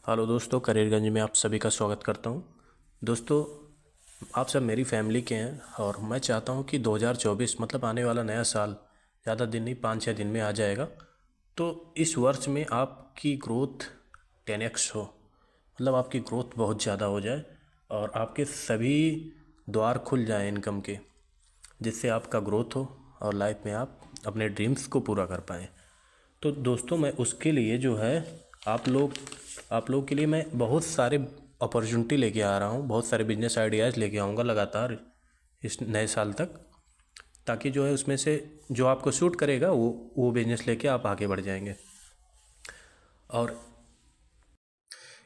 Hello दोस्तों, करीरगंज में आप सभी का स्वागत करता हूं। दोस्तों, आप सब मेरी फैमिली के हैं और मैं चाहता हूं कि 2024 मतलब आने वाला नया साल ज़्यादा दिन नहीं, 5-6 दिन में आ जाएगा। तो इस वर्ष में आपकी ग्रोथ 10x हो, मतलब आपकी ग्रोथ बहुत ज़्यादा हो जाए और आपके सभी द्वार खुल जाएं इनकम के, जिससे आपका ग्रोथ हो और लाइफ में आप अपने ड्रीम्स को पूरा कर पाएँ। तो दोस्तों, मैं उसके लिए जो है आप लोग के लिए मैं बहुत सारे अपॉर्चुनिटी लेके आ रहा हूँ, बहुत सारे बिजनेस आइडियाज़ लेके आऊँगा लगातार इस नए साल तक, ताकि जो है उसमें से जो आपको सूट करेगा वो बिजनेस लेके आप आगे बढ़ जाएंगे। और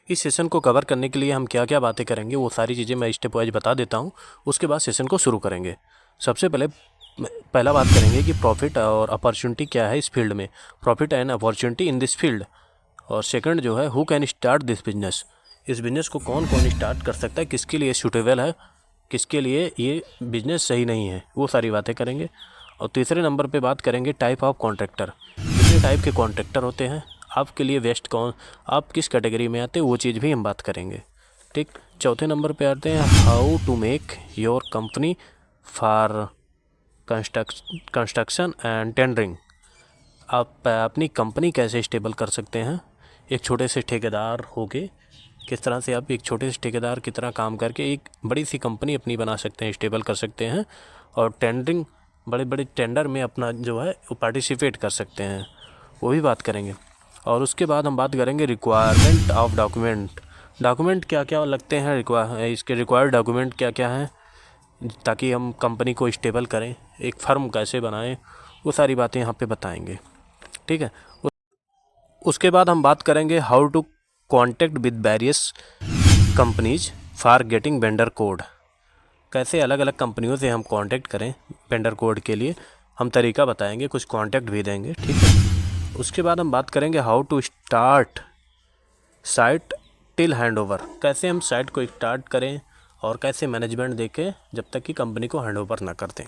इस सेशन को कवर करने के लिए हम क्या क्या बातें करेंगे वो सारी चीज़ें मैं स्टेप वाइज बता देता हूँ, उसके बाद सेशन को शुरू करेंगे। सबसे पहला बात करेंगे कि प्रॉफिट और अपॉर्चुनिटी क्या है इस फील्ड में, profit and opportunity in this field. और सेकंड जो है, who can start this business, इस बिजनेस को कौन कौन स्टार्ट कर सकता है, किसके लिए सूटेबल है, किसके लिए ये बिजनेस सही नहीं है, वो सारी बातें करेंगे। और तीसरे नंबर पे बात करेंगे टाइप ऑफ कॉन्ट्रैक्टर, कितने टाइप के कॉन्ट्रैक्टर होते हैं, आपके लिए बेस्ट कौन, आप किस कैटेगरी में आते हैं, वो चीज़ भी हम बात करेंगे। ठीक। चौथे नंबर पे आते हैं how to make your company for construction and tendering, आप अपनी कंपनी कैसे स्टेबल कर सकते हैं एक छोटे से ठेकेदार होके, किस तरह से आप एक छोटे से ठेकेदार की तरह काम करके एक बड़ी सी कंपनी अपनी बना सकते हैं, स्टेबल कर सकते हैं, और टेंडरिंग बड़े बड़े टेंडर में अपना जो है वो पार्टिसिपेट कर सकते हैं, वो भी बात करेंगे। और उसके बाद हम बात करेंगे रिक्वायरमेंट ऑफ डॉक्यूमेंट क्या क्या लगते हैं, इसके रिक्वायर्ड डॉक्यूमेंट क्या क्या हैं, ताकि हम कंपनी को स्टेबल करें, एक फर्म कैसे बनाएं, वो सारी बातें यहाँ पे बताएंगे। ठीक है। उसके बाद हम बात करेंगे how to contact with various companies for getting vendor code, कैसे अलग अलग कंपनियों से हम कांटेक्ट करें वेंडर कोड के लिए, हम तरीका बताएंगे, कुछ कांटेक्ट भी देंगे। ठीक है। उसके बाद हम बात करेंगे how to start site till handover, कैसे हम साइट को स्टार्ट करें और कैसे मैनेजमेंट देके जब तक कि कंपनी को हैंडओवर ना कर दें।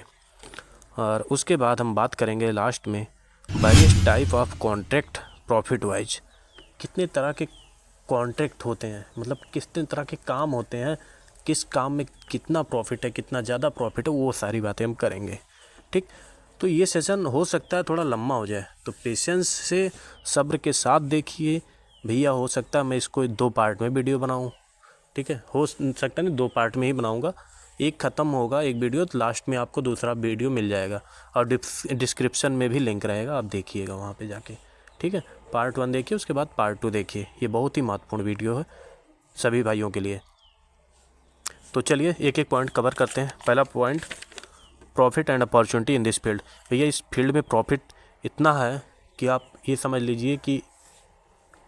और उसके बाद हम बात करेंगे लास्ट में various type of contract profit wise, कितने तरह के कॉन्ट्रैक्ट होते हैं, मतलब कितने तरह के काम होते हैं, किस काम में कितना प्रॉफिट है, कितना ज़्यादा प्रॉफिट है, वो सारी बातें हम करेंगे। ठीक। तो ये सेशन हो सकता है थोड़ा लंबा हो जाए, तो पेशेंस से सब्र के साथ देखिए भैया, हो सकता है मैं इसको 2 पार्ट में वीडियो बनाऊँ। ठीक है, हो सकता है नहीं 2 पार्ट में ही बनाऊँगा, एक ख़त्म होगा एक वीडियो, तो लास्ट में आपको दूसरा वीडियो मिल जाएगा और डिस्क्रिप्शन में भी लिंक रहेगा, आप देखिएगा वहाँ पे जाके। ठीक है, पार्ट 1 देखिए, उसके बाद पार्ट 2 देखिए, ये बहुत ही महत्वपूर्ण वीडियो है सभी भाइयों के लिए। तो चलिए एक एक पॉइंट कवर करते हैं। पहला point, profit and opportunity in this field. भैया इस फील्ड में प्रॉफिट इतना है कि आप ये समझ लीजिए कि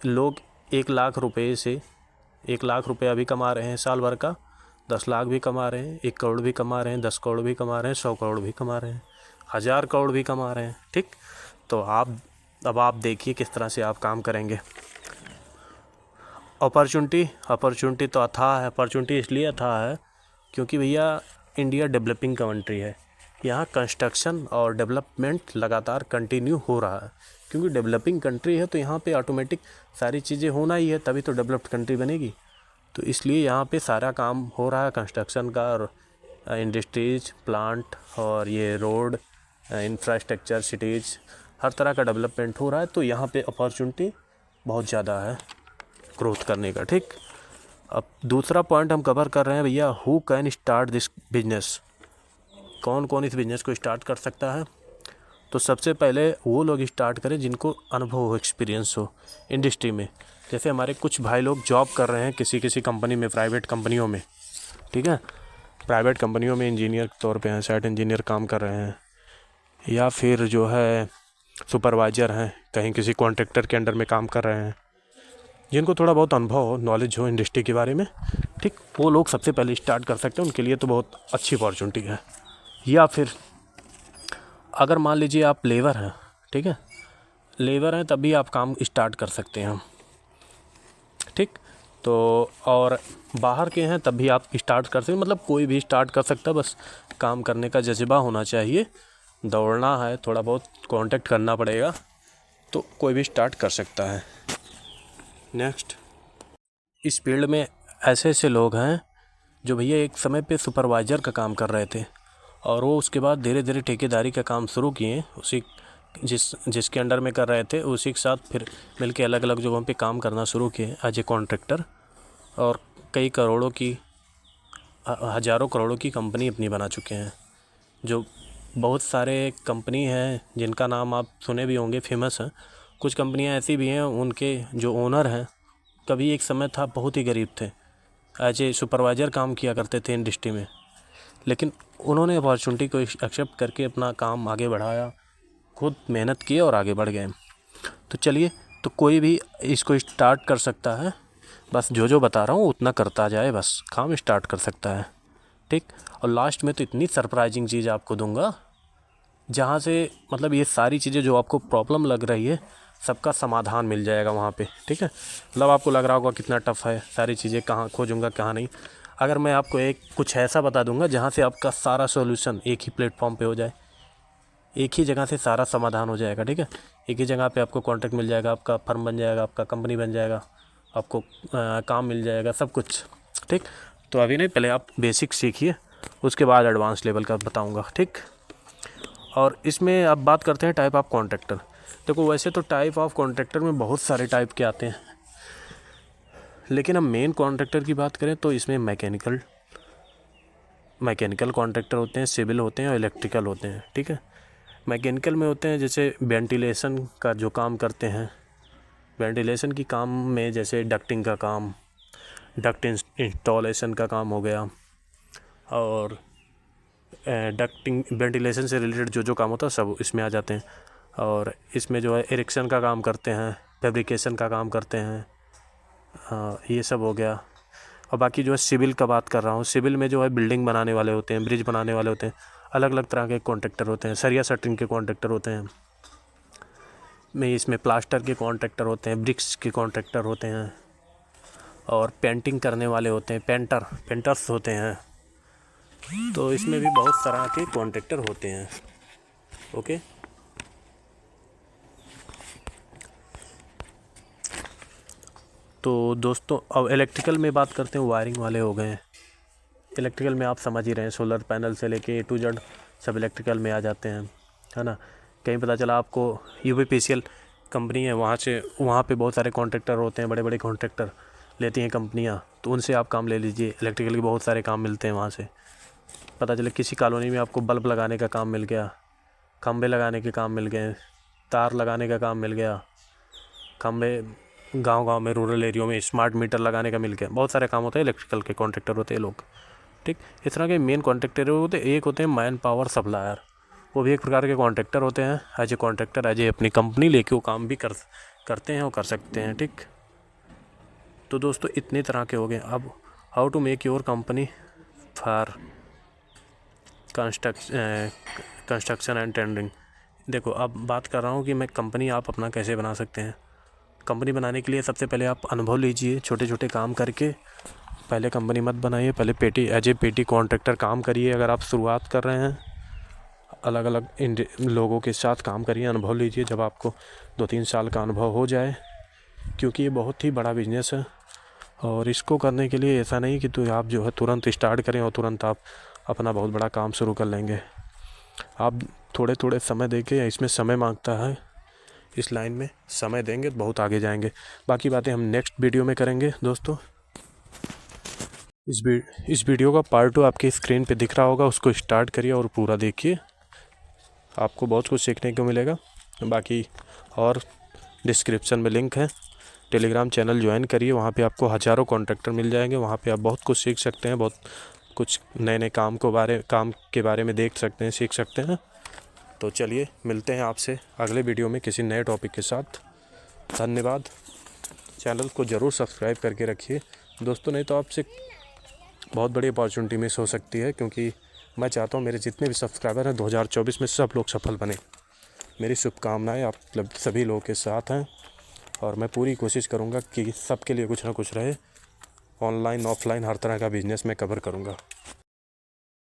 लोग 1 लाख रुपए से 1 लाख रुपये अभी कमा रहे हैं साल भर का, 10 लाख भी कमा रहे हैं, 1 करोड़ भी कमा रहे हैं, 10 करोड़ भी कमा रहे हैं, 100 करोड़ भी कमा रहे हैं, 1000 करोड़ भी कमा रहे हैं। ठीक। तो अब आप देखिए किस तरह से आप काम करेंगे। अपॉर्चुनिटी तो अथाह है, अपॉर्चुनिटी इसलिए अथाह है क्योंकि भैया इंडिया डेवलपिंग कंट्री है, यहाँ कंस्ट्रक्शन और डेवलपमेंट लगातार कंटिन्यू हो रहा है, क्योंकि डेवलपिंग कंट्री है तो यहाँ पे ऑटोमेटिक सारी चीज़ें होना ही है, तभी तो डेवलप्ड कंट्री बनेगी। तो इसलिए यहाँ पे सारा काम हो रहा है कंस्ट्रक्शन का, और इंडस्ट्रीज, प्लांट, और ये रोड, इंफ्रास्ट्रक्चर, सिटीज़, हर तरह का डेवलपमेंट हो रहा है, तो यहाँ पे अपॉर्चुनिटी बहुत ज़्यादा है ग्रोथ करने का। ठीक। अब दूसरा पॉइंट हम कवर कर रहे हैं भैया, who can start this business, कौन कौन इस बिज़नेस को स्टार्ट कर सकता है। तो सबसे पहले वो लोग स्टार्ट करें जिनको अनुभव हो, एक्सपीरियंस हो इंडस्ट्री में। जैसे हमारे कुछ भाई लोग जॉब कर रहे हैं किसी कंपनी में, प्राइवेट कंपनियों में। ठीक है, प्राइवेट कंपनियों में इंजीनियर के तौर पे हैं, साइट इंजीनियर काम कर रहे हैं, या फिर जो है सुपरवाइज़र हैं, कहीं किसी कॉन्ट्रैक्टर के अंडर में काम कर रहे हैं, जिनको थोड़ा बहुत अनुभव हो, नॉलेज हो इंडस्ट्री के बारे में। ठीक, वो लोग सबसे पहले स्टार्ट कर सकते हैं, उनके लिए तो बहुत अच्छी अपॉर्चुनिटी है। या फिर अगर मान लीजिए आप लेबर हैं, ठीक है, लेबर हैं तभी आप काम स्टार्ट कर सकते हैं। ठीक। तो और बाहर के हैं तब भी आप स्टार्ट कर सकते हैं, मतलब कोई भी स्टार्ट कर सकता है, बस काम करने का जज्बा होना चाहिए, दौड़ना है, थोड़ा बहुत कांटेक्ट करना पड़ेगा, तो कोई भी स्टार्ट कर सकता है। नेक्स्ट, इस फील्ड में ऐसे ऐसे लोग हैं जो भैया एक समय पे सुपरवाइज़र का काम कर रहे थे और वो उसके बाद धीरे धीरे ठेकेदारी का काम शुरू किए, उसी जिसके अंडर में कर रहे थे उसी के साथ फिर मिलके अलग अलग जगहों पे काम करना शुरू किए एज ए कॉन्ट्रैक्टर, और कई करोड़ों की हज़ारों करोड़ों की कंपनी अपनी बना चुके हैं। जो बहुत सारे कंपनी हैं जिनका नाम आप सुने भी होंगे, फेमस हैं। कुछ कंपनियां ऐसी भी हैं उनके जो ओनर हैं कभी एक समय था बहुत ही गरीब थे, एज ए सुपरवाइज़र काम किया करते थे इंडस्ट्री में, लेकिन उन्होंने अपॉर्चुनिटी को एक्सेप्ट करके अपना काम आगे बढ़ाया, खुद मेहनत किए और आगे बढ़ गए। तो चलिए, तो कोई भी इसको स्टार्ट कर सकता है, बस जो जो बता रहा हूँ उतना करता जाए, बस काम स्टार्ट कर सकता है, ठीक। और लास्ट में तो इतनी सरप्राइजिंग चीज़ आपको दूंगा जहाँ से मतलब ये सारी चीज़ें जो आपको प्रॉब्लम लग रही है सबका समाधान मिल जाएगा वहाँ पे, ठीक है। मतलब आपको लग रहा होगा कितना टफ है, सारी चीज़ें कहाँ खोजूंगा कहाँ नहीं, अगर मैं आपको एक कुछ ऐसा बता दूंगा जहाँ से आपका सारा सॉल्यूशन एक ही प्लेटफॉर्म पे हो जाए, एक ही जगह से सारा समाधान हो जाएगा, ठीक है। एक ही जगह पे आपको कॉन्ट्रैक्ट मिल जाएगा, आपका फर्म बन जाएगा, आपका कंपनी बन जाएगा, आपको काम मिल जाएगा, सब कुछ, ठीक। तो अभी नहीं, पहले आप बेसिक सीखिए, उसके बाद एडवांस लेवल का बताऊंगा, ठीक। और इसमें अब बात करते हैं टाइप ऑफ कॉन्ट्रैक्टर। देखो वैसे तो टाइप ऑफ कॉन्ट्रैक्टर में बहुत सारे टाइप के आते हैं, लेकिन अब मेन कॉन्ट्रैक्टर की बात करें तो इसमें मैकेनिकल कॉन्ट्रैक्टर होते हैं, सिविल होते हैं और इलेक्ट्रिकल होते हैं, ठीक है। मैकेनिकल में होते हैं जैसे वेंटिलेशन का जो काम करते हैं, वेंटिलेशन की काम में जैसे डक्टिंग का काम, डक्ट इंस्टॉलेशन का काम हो गया, और डक्टिंग वेंटिलेशन से रिलेटेड जो जो काम होता है सब इसमें आ जाते हैं। और इसमें जो है इरेक्शन का काम करते हैं, फैब्रिकेशन का काम करते हैं, ये सब हो गया। और बाकी जो है सिविल का बात कर रहा हूँ, सिविल में जो है बिल्डिंग बनाने वाले होते हैं, ब्रिज बनाने वाले होते हैं, अलग अलग तरह के कॉन्ट्रैक्टर होते हैं, सरिया शटरिंग के कॉन्ट्रैक्टर होते हैं, में इसमें प्लास्टर के कॉन्ट्रैक्टर होते हैं, ब्रिक्स के कॉन्ट्रैक्टर होते हैं, और पेंटिंग करने वाले होते हैं, पेंटर्स होते हैं। तो इसमें भी बहुत तरह के कॉन्ट्रैक्टर होते हैं, ओके। तो दोस्तों अब इलेक्ट्रिकल में बात करते हैं, वायरिंग वाले हो गए। इलेक्ट्रिकल में आप समझ ही रहे हैं, सोलर पैनल से लेके A to Z सब इलेक्ट्रिकल में आ जाते हैं, है ना। कहीं पता चला आपको UPPCL कंपनी है, वहाँ पे बहुत सारे कॉन्ट्रैक्टर होते हैं, बड़े बड़े कॉन्ट्रैक्टर लेती हैं कंपनियाँ, तो उनसे आप काम ले लीजिए। इलेक्ट्रिकल के बहुत सारे काम मिलते हैं वहाँ से। पता चले किसी कॉलोनी में आपको बल्ब लगाने का काम मिल गया, खंबे लगाने के काम मिल गए, तार लगाने का काम मिल गया, खंबे गांव में रूरल एरियो में स्मार्ट मीटर लगाने का मिल गया, बहुत सारे काम होते हैं, इलेक्ट्रिकल के कॉन्ट्रैक्टर होते हैं लोग, ठीक। इस तरह के मेन कॉन्ट्रैक्टर होते हैं। एक होते हैं मैन पावर सप्लायर, वो भी एक प्रकार के कॉन्ट्रैक्टर होते हैं। As a contractor as a अपनी कंपनी लेके वो काम भी करते हैं और कर सकते हैं, ठीक। तो दोस्तों इतने तरह के हो गए। अब how to make your company for construction and tendering. देखो अब बात कर रहा हूँ कि मैं कंपनी आप अपना कैसे बना सकते हैं। कंपनी बनाने के लिए सबसे पहले आप अनुभव लीजिए, छोटे छोटे काम करके। पहले कंपनी मत बनाइए, पहले एज ए पेटी कॉन्ट्रैक्टर काम करिए। अगर आप शुरुआत कर रहे हैं, अलग अलग लोगों के साथ काम करिए, अनुभव लीजिए। जब आपको 2-3 साल का अनुभव हो जाए, क्योंकि ये बहुत ही बड़ा बिजनेस है, और इसको करने के लिए ऐसा नहीं कि तो आप जो है तुरंत स्टार्ट करें और तुरंत आप अपना बहुत बड़ा काम शुरू कर लेंगे। आप थोड़े थोड़े समय देके, इसमें समय मांगता है, इस लाइन में समय देंगे तो बहुत आगे जाएंगे। बाकी बातें हम नेक्स्ट वीडियो में करेंगे दोस्तों। इस वीडियो का पार्ट 2 आपकी स्क्रीन पे दिख रहा होगा, उसको स्टार्ट करिए और पूरा देखिए, आपको बहुत कुछ सीखने को मिलेगा। बाकी और डिस्क्रिप्शन में लिंक है, टेलीग्राम चैनल ज्वाइन करिए, वहाँ पे आपको हज़ारों कॉन्ट्रैक्टर मिल जाएंगे। वहाँ पे आप बहुत कुछ सीख सकते हैं, बहुत कुछ नए नए काम के बारे में देख सकते हैं, सीख सकते हैं। तो चलिए मिलते हैं आपसे अगले वीडियो में किसी नए टॉपिक के साथ। धन्यवाद। चैनल को ज़रूर सब्सक्राइब करके रखिए दोस्तों, नहीं तो आपसे बहुत बड़ी अपॉर्चुनिटी मिस हो सकती है, क्योंकि मैं चाहता हूँ मेरे जितने भी सब्सक्राइबर हैं 2024 में सब लोग सफल बने। मेरी शुभकामनाएं आप सभी लोगों के साथ हैं, और मैं पूरी कोशिश करूँगा कि सबके लिए कुछ ना कुछ रहे। ऑनलाइन ऑफलाइन हर तरह का बिजनेस मैं कवर करूँगा।